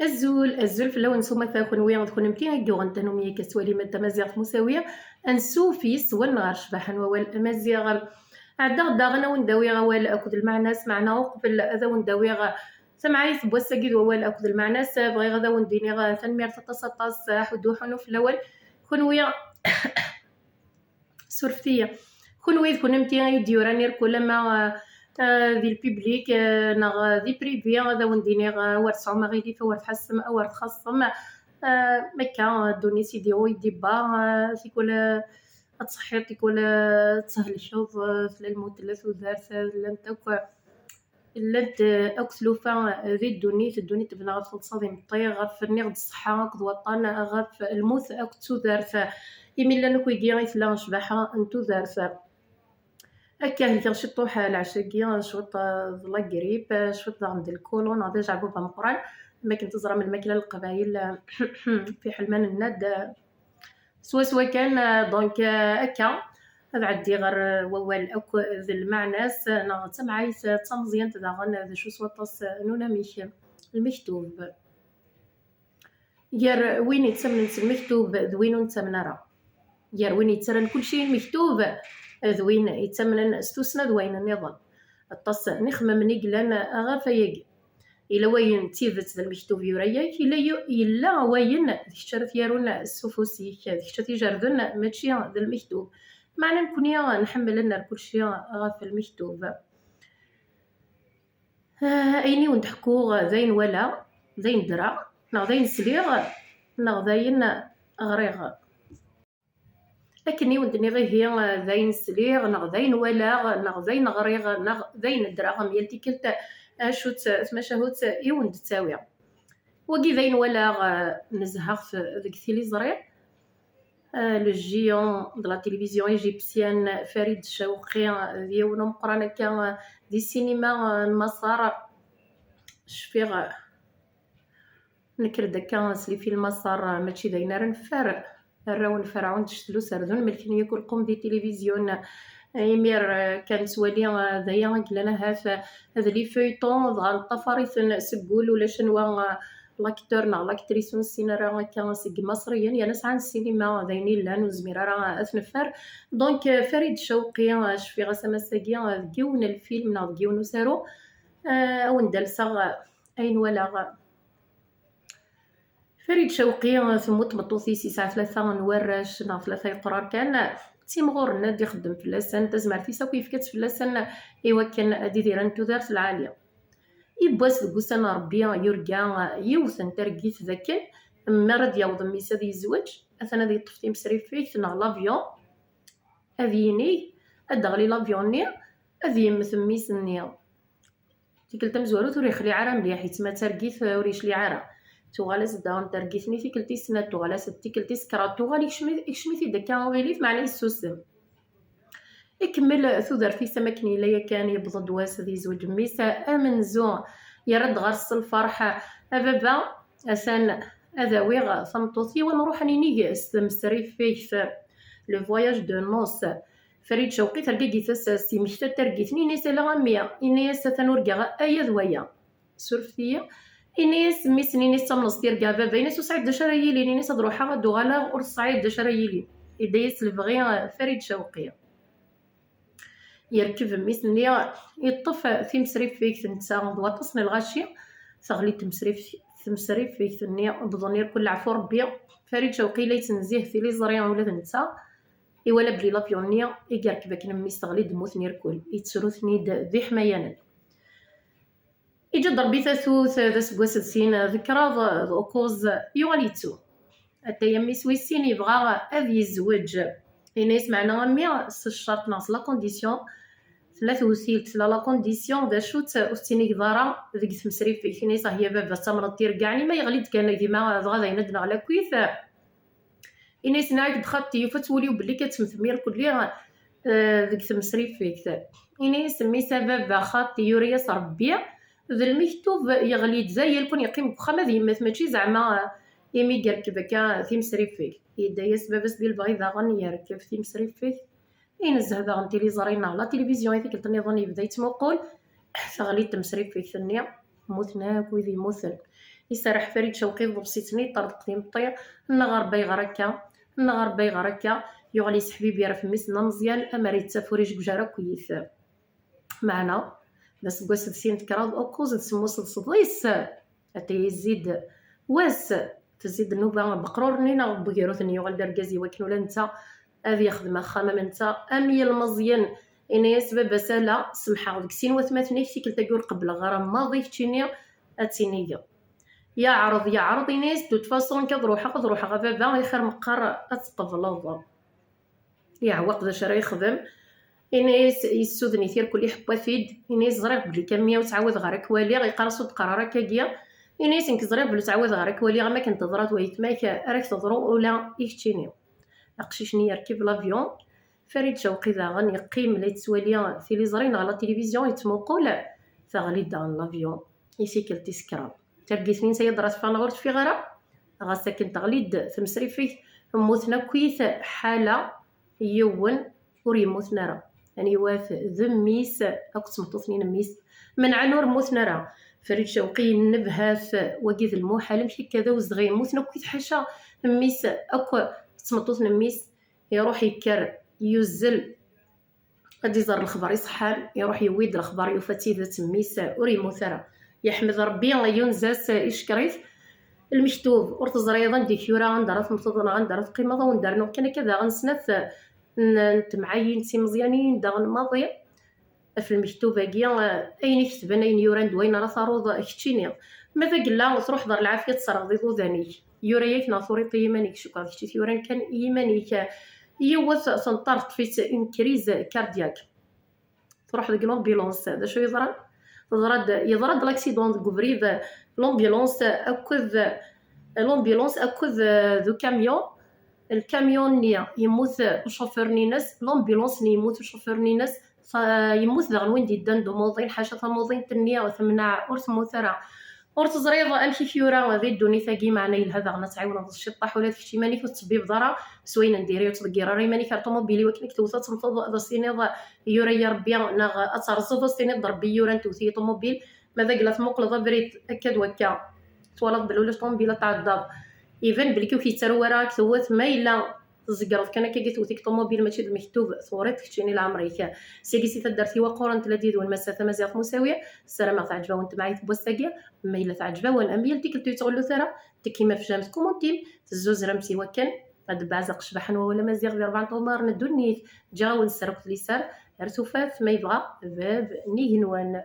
الزول في اللون سوما تاكون غتكون متي غنتنو مية كسوالي مادة مزيغ مساوية انسوفيس والنغار شباحا ووال مزيغ عدا غدا غنا ونداوي غوال اكد المعناس معنا وقبل هذا ونداوي سمعايث بوساكيد ووال اكد المعناس بغي غدا ونديني تنمير تطاس حدوحنو في الاول كونويا سورفتية كونوي تكون متي يديوراني كلما ذي البيبليك نغ ذي بريفي غدا ونديني ورد صعوما غيدي فورد حسم ورد خاصم مكا دوني سيدي يديبا تيكول تصحيط تيكول تسهل الشوف في المثلث ودارت لانتك لانت اكسلوفا ذي الدوني تبنى غف تصادي مطي غف فرني غد الصحة غد وطن غف الموت اكتو دارت يميلا نكوي كيا يتلا شباحة انتو دارت هكا هي شطوح العشاكيا شوط ظلا قريب شوط عند الكولون غادي جعبو بمقران ما كنت تزرى من الماكله القبايل في حلمان الناد سوا كان دونك هكا هذا عندي غير ووال اكو ذي المعناس انا تمعايس تمزيان تداغن ذا شو سوطاس نونا ميش المكتوب يار وين يتسمن المكتوب ذوين نتسمن راه يار وين يتسرن كل شيء مكتوب ذوين يتمنن استوسنا ذوين النظام الطاس نخمم نيقلان غير فياك الا وين تيفت المكتوب يورياك الا وين ديك يارون السفوسي ديك تيجردن ماشي ذا المكتوب معنى نكون نحمل لنا كل شيء غير في المكتوب ايني ونضحكو زين ولا زين درا نا زين سليغ نا زين غريغ لكني ودني غير هي زين سليغ نا زين ولا نا زين غريغ نا زين درا ميالتي كلت شوت سماشاهوت يوند تساوي وكي زين ولا نزهغ ديك ثيلي زرير لو جيون دو لا تيليفزيون ايجيبسيان فريد الشوقي ديالو مقرانه كان دي السينما المسار شفيغ نكر داكا سلي في المسار ماشي داينا نفر الراون فرعون تشتلو سردون ملكن يكون قوم دي تلفزيون يمير كان سوالي دايا قلنا هذا لي فيطون ضغا الطفاريث سقول ولا شنوا لاكتور نا لاكتريس السيناريو كان سق مصريا يا ناس عن السينما داينين لان وزميره راه اثنفر دونك فريد شوقي شفي غا سماساكيا ديون الفيلم نا ديون سارو وندلسا اين ولا فريد شوقي ثموت مطوثي ساعة 3 نورش نا 3 يقرار كان تيمغور نادي يخدم في اللسان تزمرتي سا كيف كت في اللسان ايوا كان ديران تودارت العاليه يبواس دوكسان ربي يرجع يوثن ترقيت ذاك مرض يوض ميسا دي الزواج اثنا دي طفتي مسريف فيك نا لافيون اذيني ادغلي لافيون ني اذي مثميس ني تيكلت مزورو توري خلي عرا مليح يتما ترقيت وريش لي عرا توغالاس داون ترقيتني تيكلتي سنه توغالاس تيكلتي سكرات توغالي كشميتي داكا غيليف معناه السوسم يكمل ثودر في سمكني لا كان يبض واس ذي زوج ميسا امنزو يرد غرس الفرحه بابا اسان هذا ويغ صمتوثي ونروح نيني استمسري فيه لو فواياج دو نوس فريد شوقي تلقي سي مشتا ترقيتني نيسا لا غاميا اني ستنورغا ايا ذويا سورفيه اني سميتني نيسا منصير كاع بابا اني سعيد دشرايلي اني صدروحا غدو غالا اور سعيد دشرايلي يديس الفغي فريد شوقي يركب ميسني يطف في مسريف فيك نتا ضواطسني الغاشي ثغلي تمسريف فيك ثني بضنير كل عفو ربي فريد شوقي لا يتنزيه في لي زريان ولا نتا ولا بلي لافيونيا يركب كن ميستغلي دموثني ركول يتسروثني ذي حمايانا يجي ضربي ثاثوث ذا سكواس سين ذكرى كوز يواليتو حتى يمي سويسين يبغى اذ يزوج هنا يسمعنا غمي الشرط ناقص لا كونديسيون ثلاث وسيلت لا كونديسيون ذا شوت وستيني كضارا ذيك تمسريف في فينيس هي بابا تمرض تيركعني ما يغليت كان كيما غادا يندنا على كويث إناس نايك دخلتي فتوليو بلي كتمثمير كلي ذيك تمسريف فيك إناس مي سبب خاطي يورياس ربي ذا المكتوب يغلي زي يكون يقيم بخما ذي ماشي زعما يمي يركب هكا تيمسريف فيك يدا سبابس ديال البغي ذا غني يركب تيمسريف فيك ينزه ذا غنتيلي زرينا لا تلفزيون هذيك النظام يبدا يتمقول ثغلي تمسريف فيك ثانيه موتنا كويذ يموتن يسرح فريد شوقي ضبسيتني طرد قديم الطير النغار بايغ ركا النغار بايغ ركا يغلي سحبيب يرا فميسنا مزيان اماريت تفوريش بجارة كويث معنا بس كواس سين تكراد او كوز تسمو صديس اتي يزيد واس تزيد النوبه بقرور نينا بغيروث يغل دركازي وكن ولا انت هذه يخدم خامه من انت امي المزيان اني سبب سالا سمحه ديك سين وثماتني سيكل تقول قبل غرام ماضي فتيني اتينيه يا عرض يا عرض ناس دوت فاصون كضروحه غبابه خير مقر اتقبل يا وقت ذا شرا يخدم إنيس يسودني ثير كل يحب فيد إنيس زريق بلي كمية وتعاود غارك والي غيقرصو تقرارا كاكيا إنيس إنك زريق بلي تعاود غارك والي غما كنت ضرات ويتماك راك تضرو ولا يكتيني أقشيشني يركب لافيون فريد شوقي ذا يقيم لي تسواليا في لي زرين على التلفزيون يتموقول ثغلي دان لافيون يسيكل تسكرا ترقي سنين سيدرات فانغورت في غرا غاسا كنت تغليد ثمسري فيه موتنا كويث حالة يون وريموت نرى يعني واث ذميس أقسم تصنين ميس من عنور موت نرى فريد شوقي نبهاث وقيذ الموحل مشي كذا وزغي موت نكويت حاشا ميس أكو تسمطوث ميس يروح يكر يوزل قد يزار الخبر يصحان يروح يويد الخبر يفتي ذات ميس وريموت نرى يحمد ربي ينزاس إشكريف المكتوب ورتزريضا ديكيورا غندرات مصدنا غندرات قيمة وندرنو كان كذا غنسنث نتمعين سي مزيانين داغ الماضي في المكتوبة كيا اين كتبنا اين يوران دوين راه ثاروض كتشيني ماذا قلا تروح دار العافية تصرغ ضيضو ذانيك يوريك ناثوري يمانيك شكرا كشتي يوران كان يمانيك يوث سنطرت في اون كريز كاردياك تروح ديك لومبيلونس هذا شو يضرد لاكسيدون كوفريد لومبيلونس اكوذ ذو كاميون الكاميون نيا يموت الشوفير نيناس لومبيلونس ني يموت الشوفير نيناس يموت ذا وين ديدان دو موضين حاشا موضين تنيا وثمنع ورث موثرة ورث زريضة امشي فيورا ذي الدوني ثاقي معنا يلهذا غنا تعاون الشطاح ولا تكشي مانيك وتسبيب ضرا سوينا نديري وتدقيرا ري مانيك طوموبيلي وكنك توثا تمطض ذا سيني يورا يا ربي ناغ اترزو ذا سيني ضربي يورا نتوثي طوموبيل ماذا قلت مقلضة بريد اكاد وكا تولد بلولا طوموبيله تاع الدار ايفن بلي كي تسرو راك ثوات ما الا زقرت كان كي توثيك طوموبيل ماشي المكتوب ثوريت كتشيني لامريكا سيكي درتي وقورن تلاديد والمسافه مزيغ مساويه السلامه تعجبها وانت معايا تبوساكيا ما الا تعجبها وانا اميل ديك تغلو ثرا تكيما في جامس كومونتيم تزوز رمسي وكان هاد بعزق شبحن ولا مزيغ ديال 4 طومار ندونيت جاون سرقت لي سار رتوفات ما يبغى باب نيهنوان